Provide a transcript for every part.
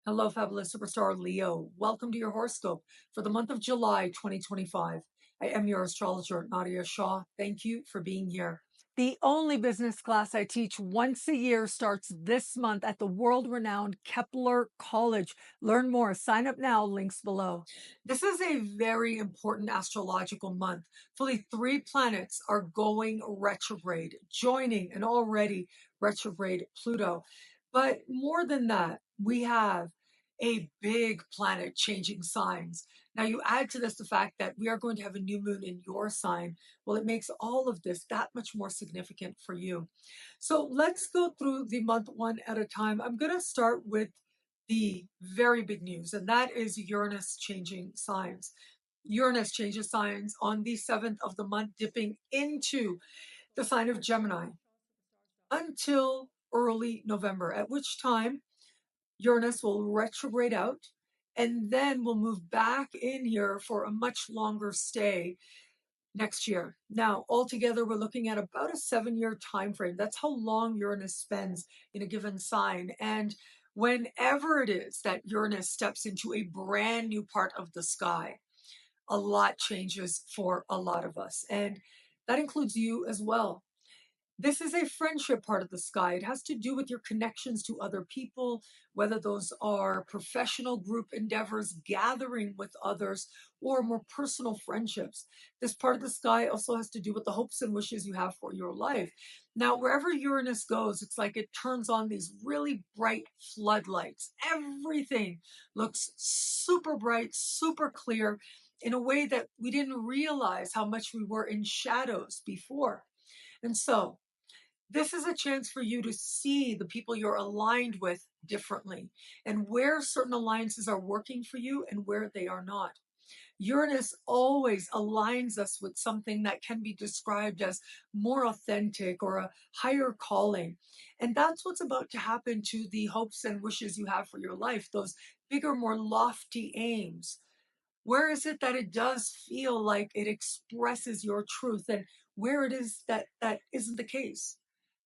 Hello, fabulous superstar Leo. Welcome to your horoscope for the month of July 2025. I am your astrologer, Nadiya Shah. Thank you for being here. The only business class I teach once a year starts this month at the world renowned Kepler College. Learn more. Sign up now. Links below. This is a very important astrological month. Fully three planets are going retrograde, joining an already retrograde Pluto. But more than that, we have a big planet changing signs. Now, you add to this the fact that we are going to have a new moon in your sign. Well, it makes all of this that much more significant for you. So let's go through the month one at a time. I'm going to start with the very big news, and that is Uranus changing signs. Uranus changes signs on the 7th of the month, dipping into the sign of Gemini until early November, at which time Uranus will retrograde out and then we'll move back in here for a much longer stay next year. Now, altogether, we're looking at about a 7-year time frame. That's how long Uranus spends in a given sign. And whenever it is that Uranus steps into a brand new part of the sky, a lot changes for a lot of us. And that includes you as well. This is a friendship part of the sky. It has to do with your connections to other people, whether those are professional group endeavors, gathering with others, or more personal friendships. This part of the sky also has to do with the hopes and wishes you have for your life. Now, wherever Uranus goes, it's like it turns on these really bright floodlights. Everything looks super bright, super clear in a way that we didn't realize how much we were in shadows before. And so, this is a chance for you to see the people you're aligned with differently and where certain alliances are working for you and where they are not. Uranus always aligns us with something that can be described as more authentic or a higher calling. And that's what's about to happen to the hopes and wishes you have for your life, those bigger, more lofty aims. Where is it that it does feel like it expresses your truth, and where it is that that isn't the case,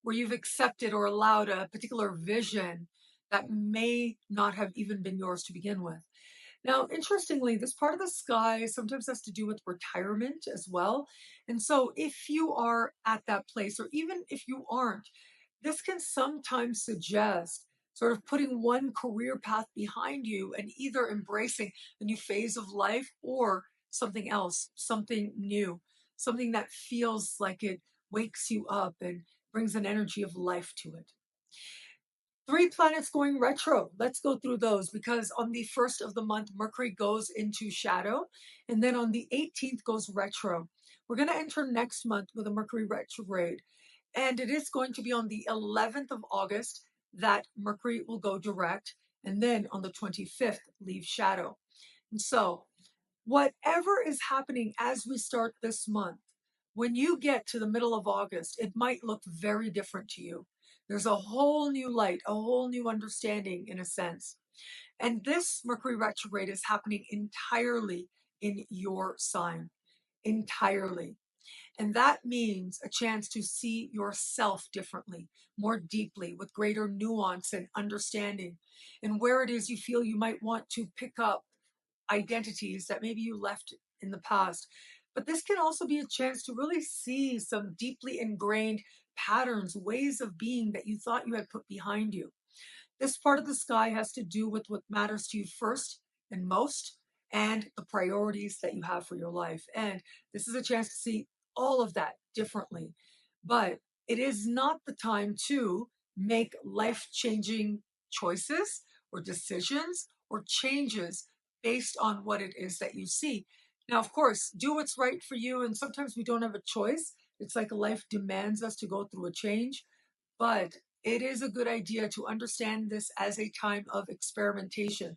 where you've accepted or allowed a particular vision that may not have even been yours to begin with. Now, interestingly, this part of the sky sometimes has to do with retirement as well. And so, if you are at that place, or even if you aren't, this can sometimes suggest sort of putting one career path behind you and either embracing a new phase of life or something else, something new, something that feels like it wakes you up and brings an energy of life to it. Three planets going retro. Let's go through those because on the first of the month, Mercury goes into shadow, and then on the 18th goes retro. We're going to enter next month with a Mercury retrograde, and it is going to be on the 11th of August that Mercury will go direct, and then on the 25th, leave shadow. And so, whatever is happening as we start this month, when you get to the middle of August, it might look very different to you. There's a whole new light, a whole new understanding, in a sense. And this Mercury retrograde is happening entirely in your sign, entirely. And that means a chance to see yourself differently, more deeply, with greater nuance and understanding, and where it is you feel you might want to pick up identities that maybe you left in the past. But this can also be a chance to really see some deeply ingrained patterns, ways of being that you thought you had put behind you. This part of the sky has to do with what matters to you first and most, and the priorities that you have for your life. And this is a chance to see all of that differently. But it is not the time to make life changing choices or decisions or changes based on what it is that you see. Now, of course, do what's right for you. And sometimes we don't have a choice. It's like life demands us to go through a change. But it is a good idea to understand this as a time of experimentation.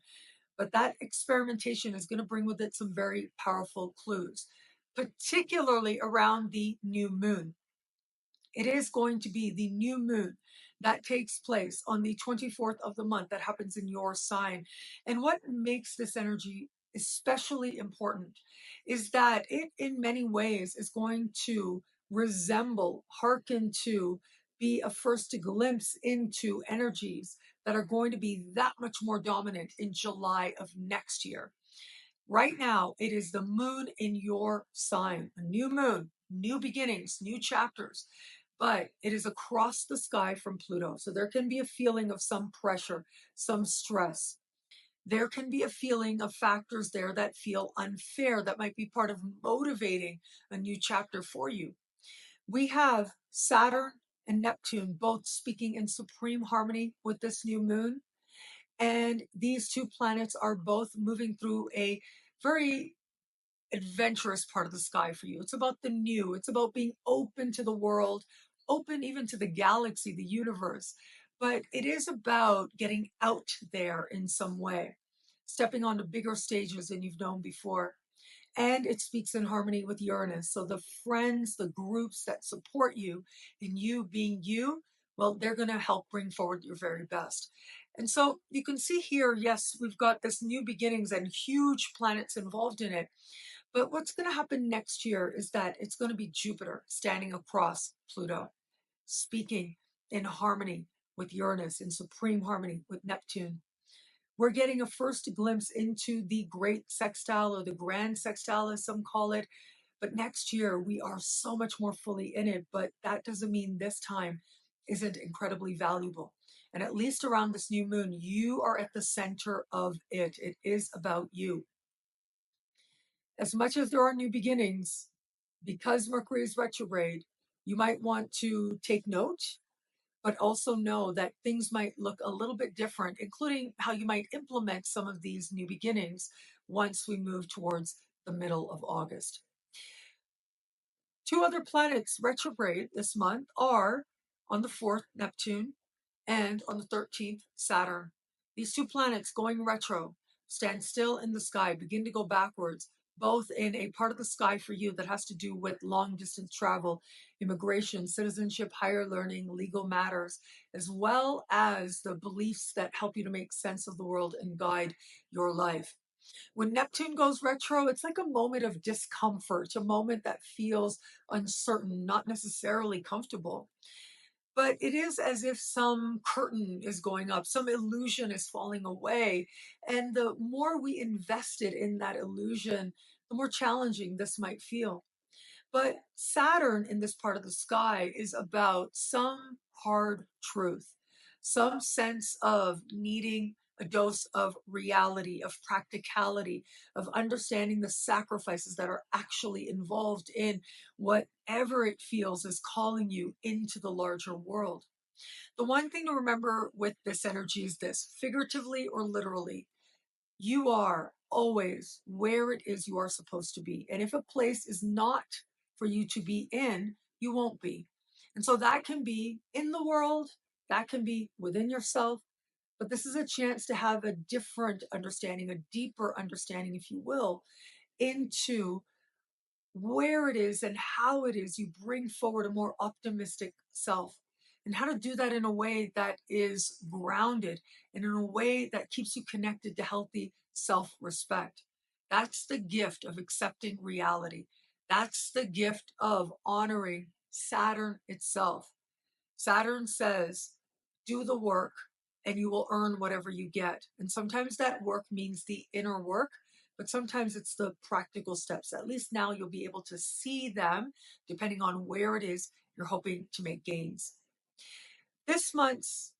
But that experimentation is going to bring with it some very powerful clues, particularly around the new moon. It is going to be the new moon that takes place on the 24th of the month that happens in your sign. And what makes this energy especially important is that it, in many ways, is going to resemble, hearken to, be a first glimpse into energies that are going to be that much more dominant in July of next year. Right now, it is the moon in your sign, a new moon, new beginnings, new chapters, but it is across the sky from Pluto. So there can be a feeling of some pressure, some stress. There can be a feeling of factors there that feel unfair, that might be part of motivating a new chapter for you. We have Saturn and Neptune both speaking in supreme harmony with this new moon. And these two planets are both moving through a very adventurous part of the sky for you. It's about the new, it's about being open to the world, open even to the galaxy, the universe. But it is about getting out there in some way, stepping onto bigger stages than you've known before. And it speaks in harmony with Uranus. So the friends, the groups that support you in you being you, well, they're going to help bring forward your very best. And so you can see here, yes, we've got this new beginnings and huge planets involved in it. But what's going to happen next year is that it's going to be Jupiter standing across Pluto, speaking in harmony with Uranus, in supreme harmony with Neptune. We're getting a first glimpse into the great sextile, or the grand sextile, as some call it. But next year, we are so much more fully in it. But that doesn't mean this time isn't incredibly valuable. And at least around this new moon, you are at the center of it. It is about you. As much as there are new beginnings, because Mercury is retrograde, you might want to take note, but also know that things might look a little bit different, including how you might implement some of these new beginnings once we move towards the middle of August. Two other planets retrograde this month are on the 4th, Neptune, and on the 13th, Saturn. These two planets going retro stand still in the sky, begin to go backwards, both in a part of the sky for you that has to do with long distance travel, immigration, citizenship, higher learning, legal matters, as well as the beliefs that help you to make sense of the world and guide your life. When Neptune goes retro, it's like a moment of discomfort, a moment that feels uncertain, not necessarily comfortable. But it is as if some curtain is going up, some illusion is falling away. And the more we invested in that illusion, the more challenging this might feel. But Saturn in this part of the sky is about some hard truth, some sense of needing a dose of reality, of practicality, of understanding the sacrifices that are actually involved in whatever it feels is calling you into the larger world. The one thing to remember with this energy is this: figuratively or literally, you are always where it is you are supposed to be. And if a place is not for you to be in, you won't be. And so that can be in the world, that can be within yourself. But this is a chance to have a different understanding, a deeper understanding, if you will, into where it is and how it is you bring forward a more optimistic self, and how to do that in a way that is grounded and in a way that keeps you connected to healthy self-respect. That's the gift of accepting reality. That's the gift of honoring Saturn itself. Saturn says, do the work and you will earn whatever you get. And sometimes that work means the inner work, but sometimes it's the practical steps. At least now you'll be able to see them depending on where it is you're hoping to make gains. This month's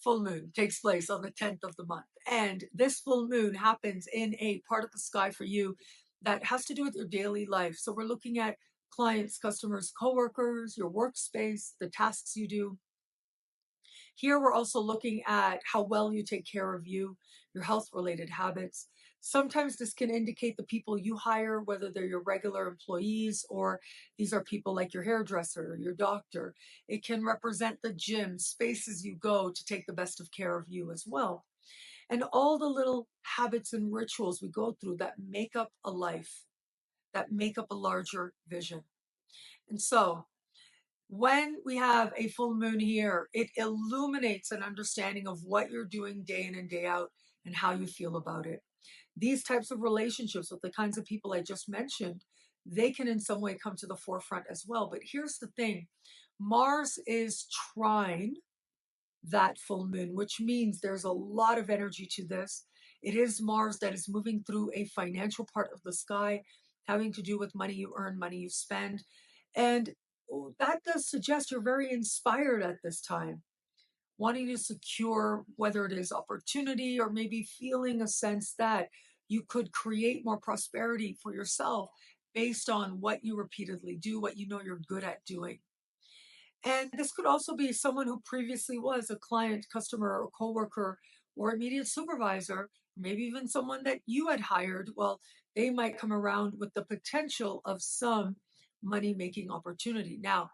full moon takes place on the 10th of the month. And this full moon happens in a part of the sky for you that has to do with your daily life. So we're looking at clients, customers, coworkers, your workspace, the tasks you do. Here, we're also looking at how well you take care of you, your health related habits. Sometimes this can indicate the people you hire, whether they're your regular employees or these are people like your hairdresser, your doctor. It can represent the gym, spaces you go to take the best of care of you as well. And all the little habits and rituals we go through that make up a life, that make up a larger vision. And so when we have a full moon here, it illuminates an understanding of what you're doing day in and day out and how you feel about it. These types of relationships with the kinds of people I just mentioned, they can in some way come to the forefront as well. But here's the thing: Mars is trine that full moon, which means there's a lot of energy to this. It is Mars that is moving through a financial part of the sky, having to do with money you earn, money you spend. And that does suggest you're very inspired at this time, wanting to secure whether it is opportunity or maybe feeling a sense that you could create more prosperity for yourself based on what you repeatedly do, what you know you're good at doing. And this could also be someone who previously was a client, customer, or coworker, or immediate supervisor, maybe even someone that you had hired. Well, they might come around with the potential of some money making opportunity. Now,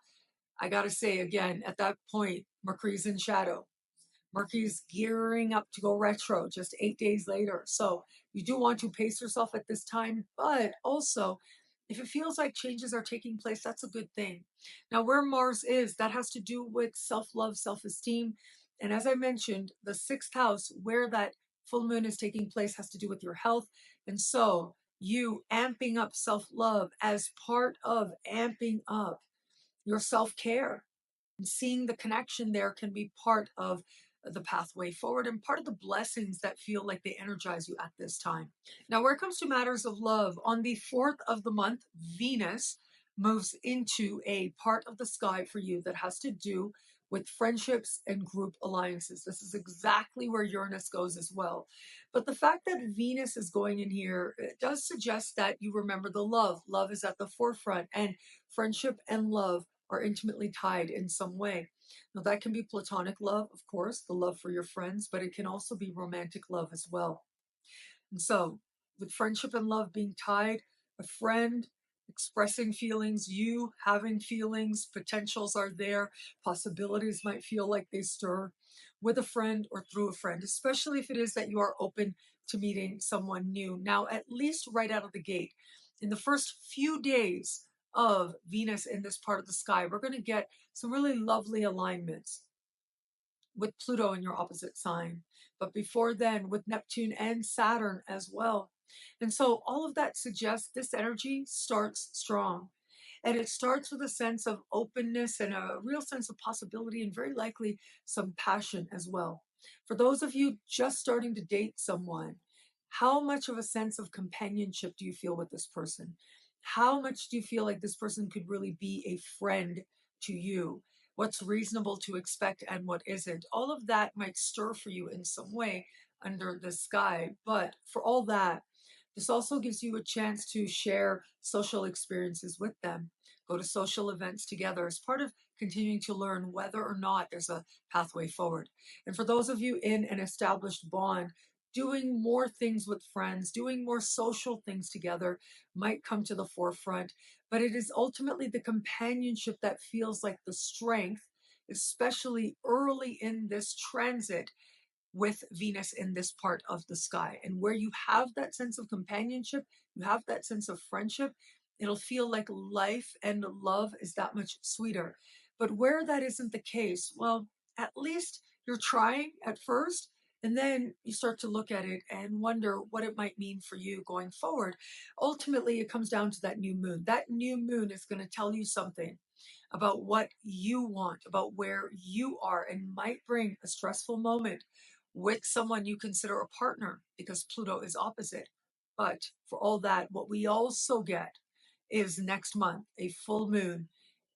I got to say again, at that point, Mercury's in shadow. Mercury's gearing up to go retro just 8 days later. So you do want to pace yourself at this time, but also if it feels like changes are taking place, that's a good thing. Now, where Mars is, that has to do with self love, self esteem. And as I mentioned, the sixth house, where that full moon is taking place, has to do with your health. And so you amping up self love as part of amping up your self care, and seeing the connection there can be part of the pathway forward and part of the blessings that feel like they energize you at this time. Now, where it comes to matters of love, on the 4th of the month, Venus moves into a part of the sky for you that has to do with friendships and group alliances. This is exactly where Uranus goes as well. But the fact that Venus is going in here, it does suggest that you remember the love. Love is at the forefront, and friendship and love are intimately tied in some way. Now, that can be platonic love, of course, the love for your friends, but it can also be romantic love as well. And so, with friendship and love being tied, a friend expressing feelings, you having feelings, potentials are there, possibilities might feel like they stir with a friend or through a friend, especially if it is that you are open to meeting someone new. Now, at least right out of the gate, in the first few days of Venus in this part of the sky, we're going to get some really lovely alignments with Pluto in your opposite sign. But before then, with Neptune and Saturn as well. And so all of that suggests this energy starts strong. And it starts with a sense of openness and a real sense of possibility, and very likely some passion as well. For those of you just starting to date someone, how much of a sense of companionship do you feel with this person? How much do you feel like this person could really be a friend to you? What's reasonable to expect and what isn't? All of that might stir for you in some way under the sky. But for all that, this also gives you a chance to share social experiences with them, go to social events together as part of continuing to learn whether or not there's a pathway forward. And for those of you in an established bond, doing more things with friends, doing more social things together might come to the forefront. But it is ultimately the companionship that feels like the strength, especially early in this transit with Venus in this part of the sky. And where you have that sense of companionship, you have that sense of friendship, it'll feel like life and love is that much sweeter. But where that isn't the case, well, at least you're trying at first. And then you start to look at it and wonder what it might mean for you going forward. Ultimately, it comes down to that new moon. That new moon is going to tell you something about what you want, about where you are, and might bring a stressful moment with someone you consider a partner because Pluto is opposite. But for all that, what we also get is next month a full moon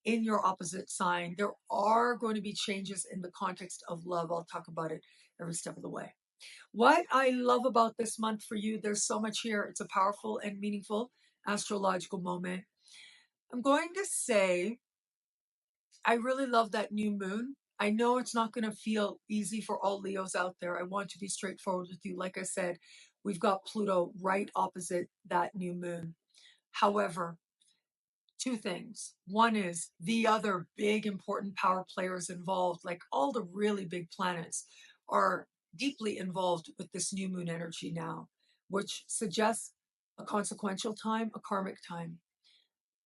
in your opposite sign. There are going to be changes in the context of love. I'll talk about it every step of the way. What I love about this month for you, there's so much here. It's a powerful and meaningful astrological moment. I'm going to say I really love that new moon. I know it's not going to feel easy for all Leos out there. I want to be straightforward with you. Like I said, we've got Pluto right opposite that new moon. However, two things. One is the other big important power players involved, like all the really big planets, are deeply involved with this new moon energy now, which suggests a consequential time, a karmic time.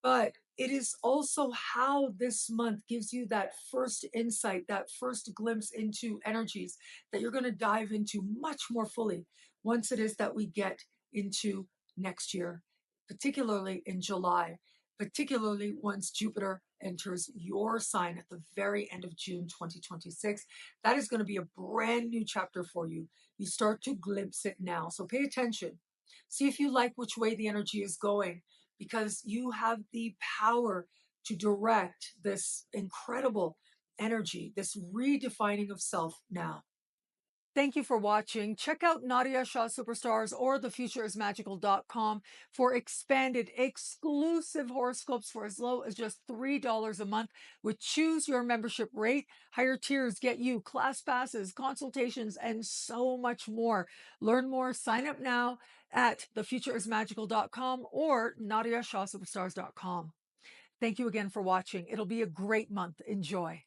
But it is also how this month gives you that first insight, that first glimpse into energies that you're going to dive into much more fully once it is that we get into next year, particularly in July, particularly once Jupiter enters your sign at the very end of June 2026. That is going to be a brand new chapter for you. You start to glimpse it now. So pay attention. See if you like which way the energy is going, because you have the power to direct this incredible energy, this redefining of self now. Thank you for watching. Check out Nadiya Shah Superstars or thefutureismagical.com for expanded, exclusive horoscopes for as low as just $3 a month. With Choose Your Membership Rate, higher tiers get you class passes, consultations, and so much more. Learn more, sign up now at thefutureismagical.com or NadiyaShahSuperstars.com. Thank you again for watching. It'll be a great month. Enjoy.